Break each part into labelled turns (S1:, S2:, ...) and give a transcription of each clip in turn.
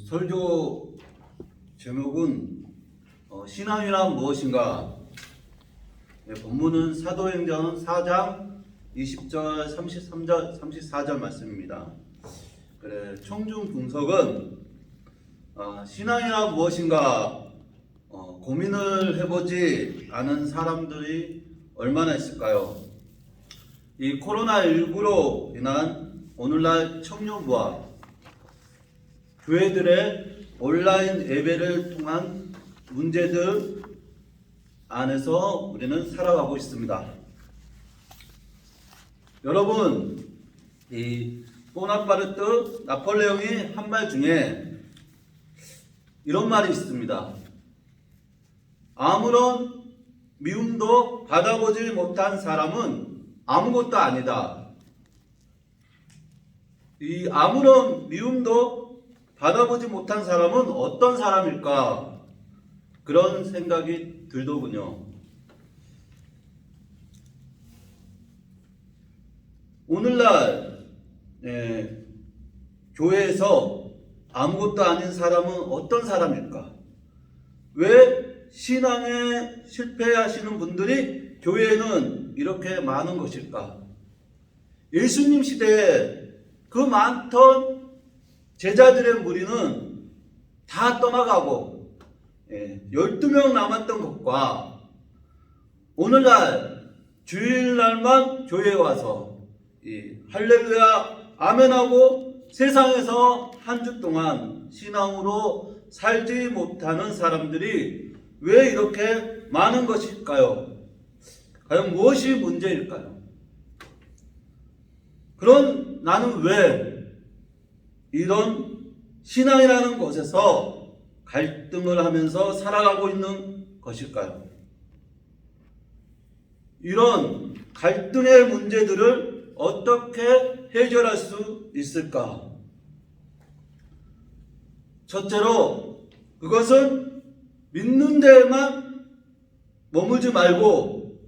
S1: 설교 제목은 신앙이란 무엇인가? 본문은 사도행전 4장 20절, 33절, 34절 말씀입니다. 청중 분석은 신앙이란 무엇인가 고민을 해보지 않은 사람들이 얼마나 있을까요? 이 코로나19로 인한 오늘날 청년부와 교회들의 온라인 예배를 통한 문제들 안에서 우리는 살아가고 있습니다. 여러분, 이 보나파르트 나폴레옹이 한 말 중에 이런 말이 있습니다. 아무런 미움도 받아보지 못한 사람은 아무것도 아니다. 이 아무런 미움도 받아보지 못한 사람은 어떤 사람일까? 그런 생각이 들더군요. 오늘날 교회에서 아무것도 아닌 사람은 어떤 사람일까? 왜 신앙에 실패하시는 분들이 교회에는 이렇게 많은 것일까? 예수님 시대에 그 많던 제자들의 무리는 다 떠나가고 12명 남았던 것과 오늘날 주일날만 교회에 와서 할렐루야 아멘하고 세상에서 한 주 동안 신앙으로 살지 못하는 사람들이 왜 이렇게 많은 것일까요? 과연 무엇이 문제일까요? 그런 나는 왜 이런 신앙이라는 곳에서 갈등을 하면서 살아가고 있는 것일까요? 이런 갈등의 문제들을 어떻게 해결할 수 있을까? 첫째로 그것은 믿는 데에만 머물지 말고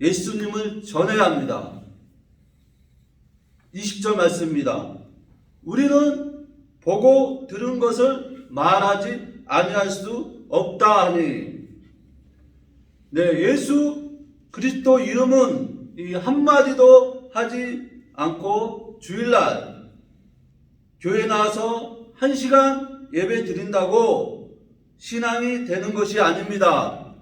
S1: 예수님을 전해야 합니다. 20절 말씀입니다. 우리는 보고 들은 것을 말하지 아니할 수 없다 하니. 예수 그리스도 이름은 한마디도 하지 않고 주일날 교회 나와서 1시간 예배 드린다고 신앙이 되는 것이 아닙니다.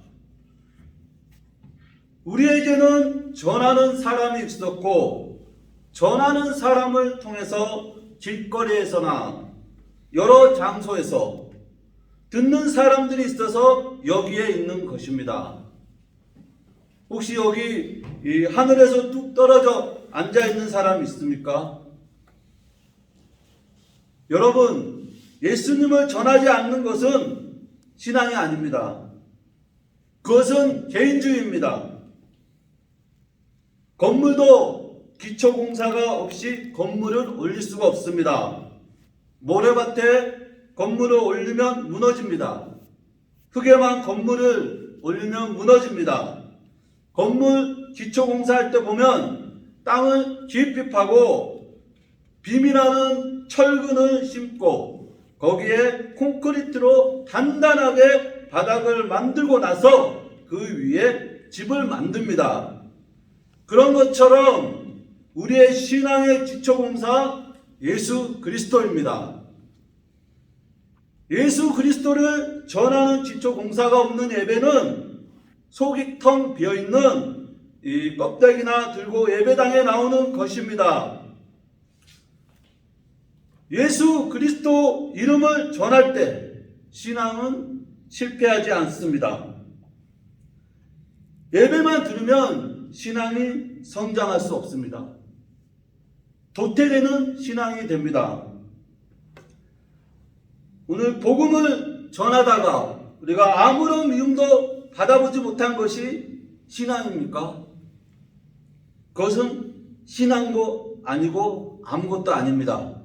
S1: 우리에게는 전하는 사람이 있었고 전하는 사람을 통해서 길거리에서나 여러 장소에서 듣는 사람들이 있어서 여기에 있는 것입니다. 혹시 여기 하늘에서 뚝 떨어져 앉아있는 사람 있습니까? 여러분, 예수님을 전하지 않는 것은 신앙이 아닙니다. 그것은 개인주의입니다. 건물도 기초공사가 없이 건물을 올릴 수가 없습니다. 모래밭에 건물을 올리면 무너집니다. 흙에만 건물을 올리면 무너집니다. 건물 기초공사할 때 보면 땅을 깊이 파고 빔이라는 철근을 심고 거기에 콘크리트로 단단하게 바닥을 만들고 나서 그 위에 집을 만듭니다. 그런 것처럼 우리의 신앙의 기초공사 예수 그리스도입니다. 예수 그리스도를 전하는 기초공사가 없는 예배는 속이 텅 비어있는 이 껍데기나 들고 예배당에 나오는 것입니다. 예수 그리스도 이름을 전할 때 신앙은 실패하지 않습니다. 예배만 들으면 신앙이 성장할 수 없습니다. 도태되는 신앙이 됩니다. 오늘 복음을 전하다가 우리가 아무런 미움도 받아보지 못한 것이 신앙입니까? 그것은 신앙도 아니고 아무것도 아닙니다.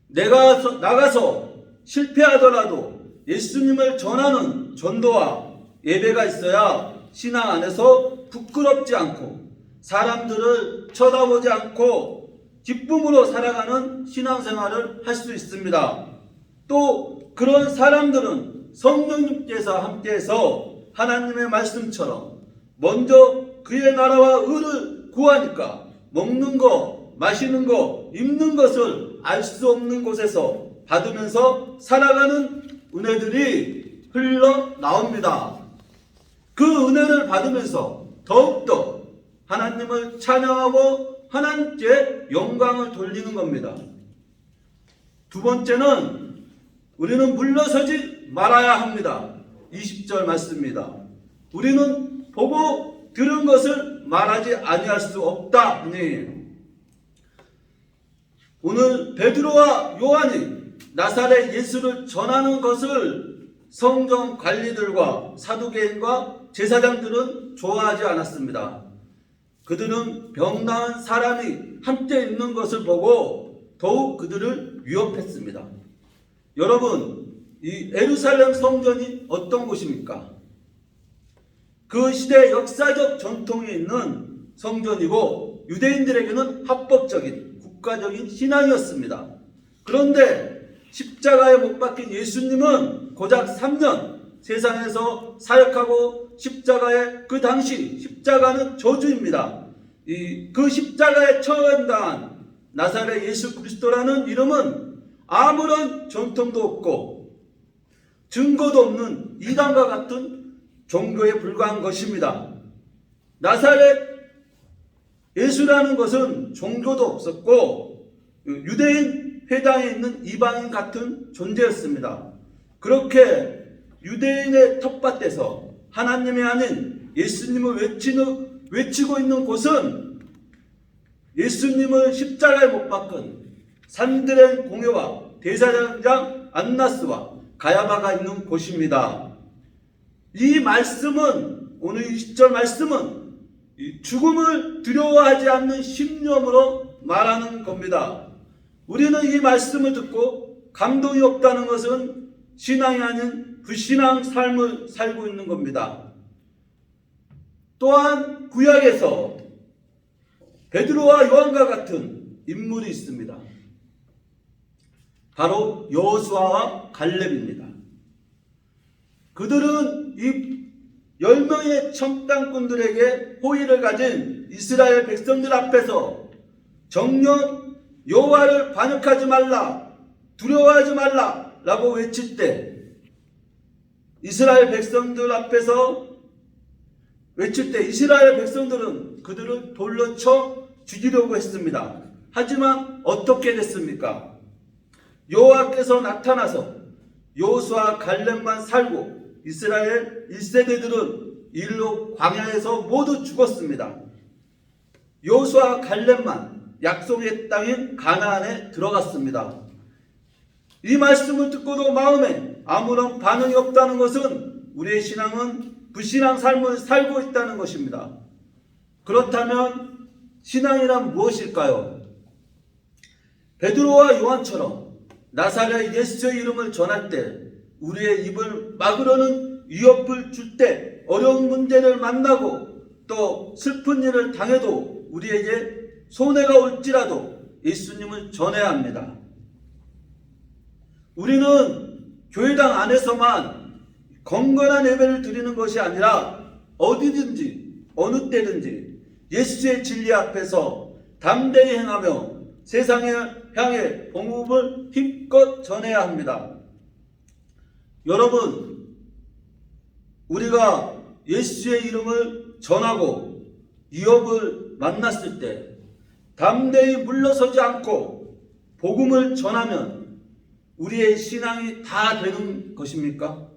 S1: 내가 나가서 실패하더라도 예수님을 전하는 전도와 예배가 있어야 신앙 안에서 부끄럽지 않고 사람들을 쳐다보지 않고 기쁨으로 살아가는 신앙생활을 할 수 있습니다. 또 그런 사람들은 성령님께서 함께해서 하나님의 말씀처럼 먼저 그의 나라와 의를 구하니까 먹는 거, 마시는 거, 입는 것을 알 수 없는 곳에서 받으면서 살아가는 은혜들이 흘러나옵니다. 그 은혜를 받으면서 더욱더 하나님을 찬양하고 하나님께 영광을 돌리는 겁니다. 두 번째는 우리는 물러서지 말아야 합니다. 20절 말씀입니다. 우리는 보고 들은 것을 말하지 아니할 수 없다. 오늘 베드로와 요한이 나사렛 예수를 전하는 것을 성전 관리들과 사두개인과 제사장들은 좋아하지 않았습니다. 그들은 병나은 사람이 함께 있는 것을 보고 더욱 그들을 위협했습니다. 여러분, 이 예루살렘 성전이 어떤 곳입니까? 그 시대 역사적 전통이 있는 성전이고 유대인들에게는 합법적인 국가적인 신앙이었습니다. 그런데 십자가에 못 박힌 예수님은 고작 3년 세상에서 사역하고 십자가에 그 당시 십자가는 저주입니다. 그 십자가에 처형당한 나사렛 예수 그리스도라는 이름은 아무런 전통도 없고 증거도 없는 이단과 같은 종교에 불과한 것입니다. 나사렛 예수라는 것은 종교도 없었고 유대인 회당에 있는 이방인 같은 존재였습니다. 그렇게 유대인의 텃밭에서 하나님이 아닌 예수님을 외치고 있는 곳은 예수님을 십자가에 못 박은 산드렌 공회와 대제사장 안나스와 가야바가 있는 곳입니다. 이 말씀은, 오늘 20절 말씀은 죽음을 두려워하지 않는 신념으로 말하는 겁니다. 우리는 이 말씀을 듣고 감동이 없다는 것은 신앙이 아닌 불신앙 삶을 살고 있는 겁니다. 또한 구약에서 베드로와 요한과 같은 인물이 있습니다. 바로 여호수아와 갈렙입니다. 그들은 이 10명의 첨단꾼들에게 호의를 가진 이스라엘 백성들 앞에서 정녕 여호와를 반역하지 말라, 두려워하지 말라 라고 외칠 때 이스라엘 백성들 앞에서 외칠 때 이스라엘 백성들은 그들을 돌로 쳐 죽이려고 했습니다. 하지만 어떻게 됐습니까? 여호와께서 나타나서 여호수아 갈렙만 살고 이스라엘 1세대들은 일로 광야에서 모두 죽었습니다. 여호수아 갈렙만 약속의 땅인 가나안에 들어갔습니다. 이 말씀을 듣고도 마음에 아무런 반응이 없다는 것은 우리의 신앙은 불신앙 삶을 살고 있다는 것입니다. 그렇다면 신앙이란 무엇일까요? 베드로와 요한처럼 나사렛 예수의 이름을 전할 때 우리의 입을 막으려는 위협을 줄 때 어려운 문제를 만나고 또 슬픈 일을 당해도 우리에게 손해가 올지라도 예수님을 전해야 합니다. 우리는 교회당 안에서만 건건한 예배를 드리는 것이 아니라 어디든지 어느 때든지 예수의 진리 앞에서 담대히 행하며 세상에 향해 복음을 힘껏 전해야 합니다. 여러분, 우리가 예수의 이름을 전하고 위협을 만났을 때 담대히 물러서지 않고 복음을 전하면 우리의 신앙이 다 되는 것입니까?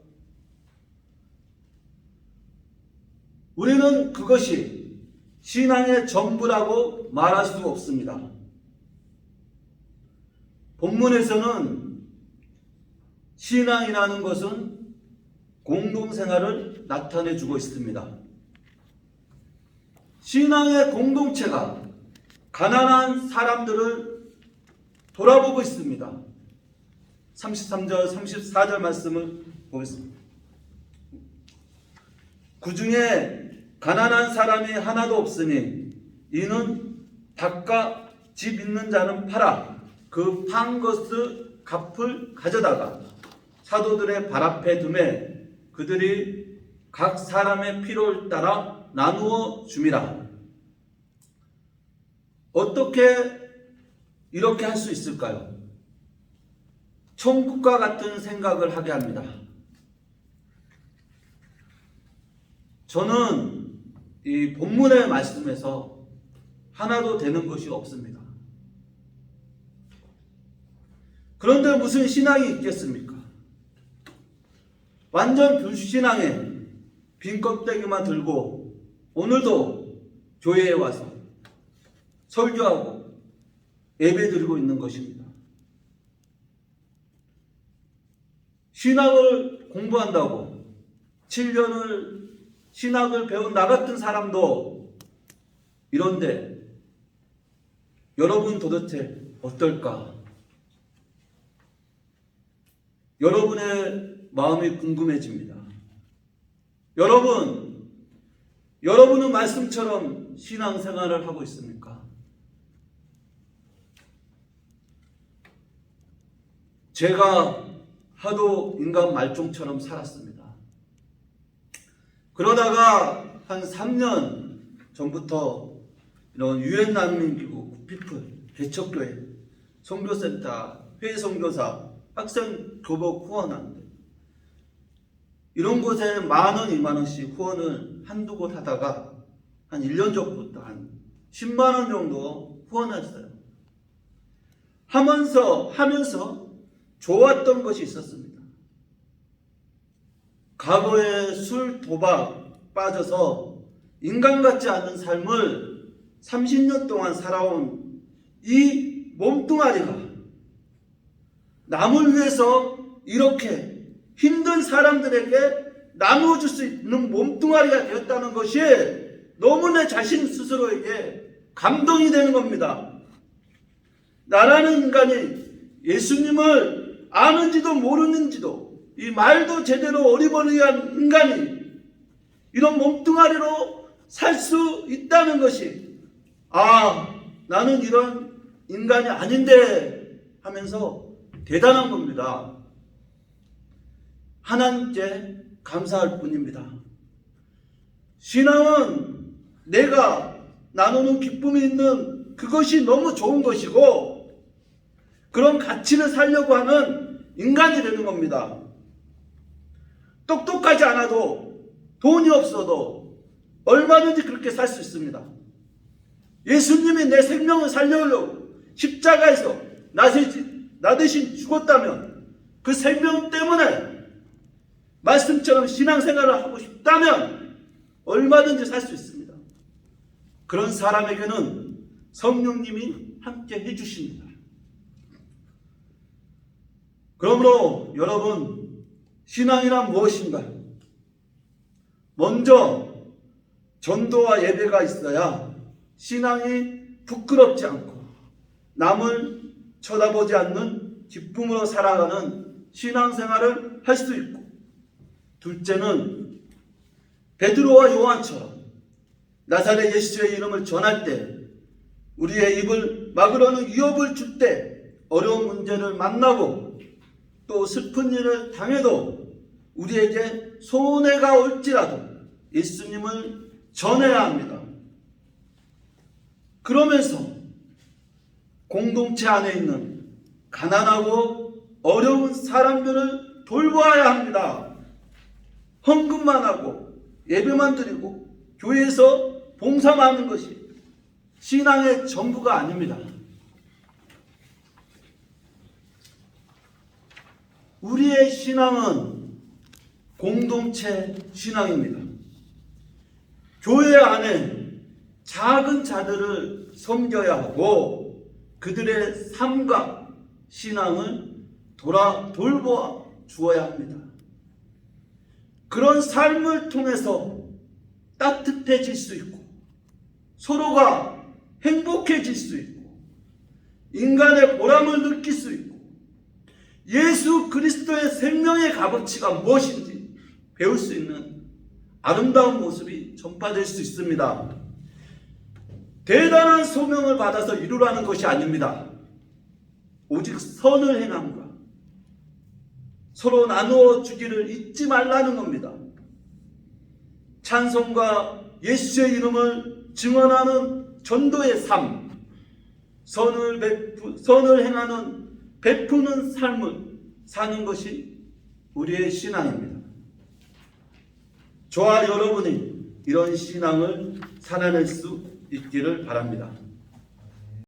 S1: 우리는 그것이 신앙의 전부라고 말할 수 없습니다. 본문에서는 신앙이라는 것은 공동생활을 나타내 주고 있습니다. 신앙의 공동체가 가난한 사람들을 돌아보고 있습니다. 33절, 34절 말씀을 보겠습니다. 그 중에 가난한 사람이 하나도 없으니 이는 닭과 집 있는 자는 팔아 그 판 것을 값을 가져다가 사도들의 발 앞에 두매 그들이 각 사람의 필요를 따라 나누어 줌이라. 어떻게 이렇게 할 수 있을까요? 천국과 같은 생각을 하게 합니다. 저는 이 본문의 말씀에서 하나도 되는 것이 없습니다. 그런데 무슨 신앙이 있겠습니까? 완전 불신앙에 빈 껍데기만 들고 오늘도 교회에 와서 설교하고 예배드리고 있는 것입니다. 신학을 공부한다고 7년을 신학을 배운 나 같은 사람도 이런데 여러분 도대체 어떨까? 여러분의 마음이 궁금해집니다. 여러분은 말씀처럼 신앙생활을 하고 있습니까? 제가 하도 인간 말종처럼 살았습니다. 그러다가 한 3년 전부터 이런 유엔 난민기구, 구피플, 개척교회, 선교센터, 회선교사, 학생 교복 후원하는데 이런 곳에 10,000원, 20,000원씩 후원을 한두 곳 하다가 한 1년 전부터 한 10만 원 정도 후원했어요. 하면서 좋았던 것이 있었습니다. 과거에 술, 도박 빠져서 인간 같지 않은 삶을 30년 동안 살아온 이 몸뚱아리가 남을 위해서 이렇게 힘든 사람들에게 나누어줄 수 있는 몸뚱아리가 되었다는 것이 너무 내 자신 스스로에게 감동이 되는 겁니다. 나라는 인간이 예수님을 아는지도 모르는지도 이 말도 제대로 어리버리한 인간이 이런 몸뚱아리로 살 수 있다는 것이 나는 이런 인간이 아닌데 하면서 대단한 겁니다. 하나님께 감사할 뿐입니다. 신앙은 내가 나누는 기쁨이 있는 그것이 너무 좋은 것이고 그런 가치를 살려고 하는 인간이 되는 겁니다. 똑똑하지 않아도 돈이 없어도 얼마든지 그렇게 살 수 있습니다. 예수님이 내 생명을 살려려고 십자가에서 나 대신 죽었다면 그 생명 때문에 말씀처럼 신앙생활을 하고 싶다면 얼마든지 살 수 있습니다. 그런 사람에게는 성령님이 함께 해주십니다. 그러므로 여러분, 신앙이란 무엇인가요? 먼저 전도와 예배가 있어야 신앙이 부끄럽지 않고 남을 쳐다보지 않는 기쁨으로 살아가는 신앙생활을 할 수 있고, 둘째는 베드로와 요한처럼 나사렛 예수의 이름을 전할 때 우리의 입을 막으려는 위협을 줄 때 어려운 문제를 만나고 또 슬픈 일을 당해도 우리에게 손해가 올지라도 예수님을 전해야 합니다. 그러면서 공동체 안에 있는 가난하고 어려운 사람들을 돌보아야 합니다. 헌금만 하고 예배만 드리고 교회에서 봉사만 하는 것이 신앙의 전부가 아닙니다. 우리의 신앙은 공동체 신앙입니다. 교회 안에 작은 자들을 섬겨야 하고 그들의 삶과 신앙을 돌보아 주어야 합니다. 그런 삶을 통해서 따뜻해질 수 있고 서로가 행복해질 수 있고 인간의 보람을 느낄 수 있고 예수 그리스도의 생명의 값어치가 무엇인지 배울 수 있는 아름다운 모습이 전파될 수 있습니다. 대단한 소명을 받아서 이루라는 것이 아닙니다. 오직 선을 행함과 서로 나누어 주기를 잊지 말라는 겁니다. 찬송과 예수의 이름을 증언하는 전도의 삶, 선을 행하는 베푸는 삶을 사는 것이 우리의 신앙입니다. 저와 여러분이 이런 신앙을 살아낼 수 있기를 바랍니다.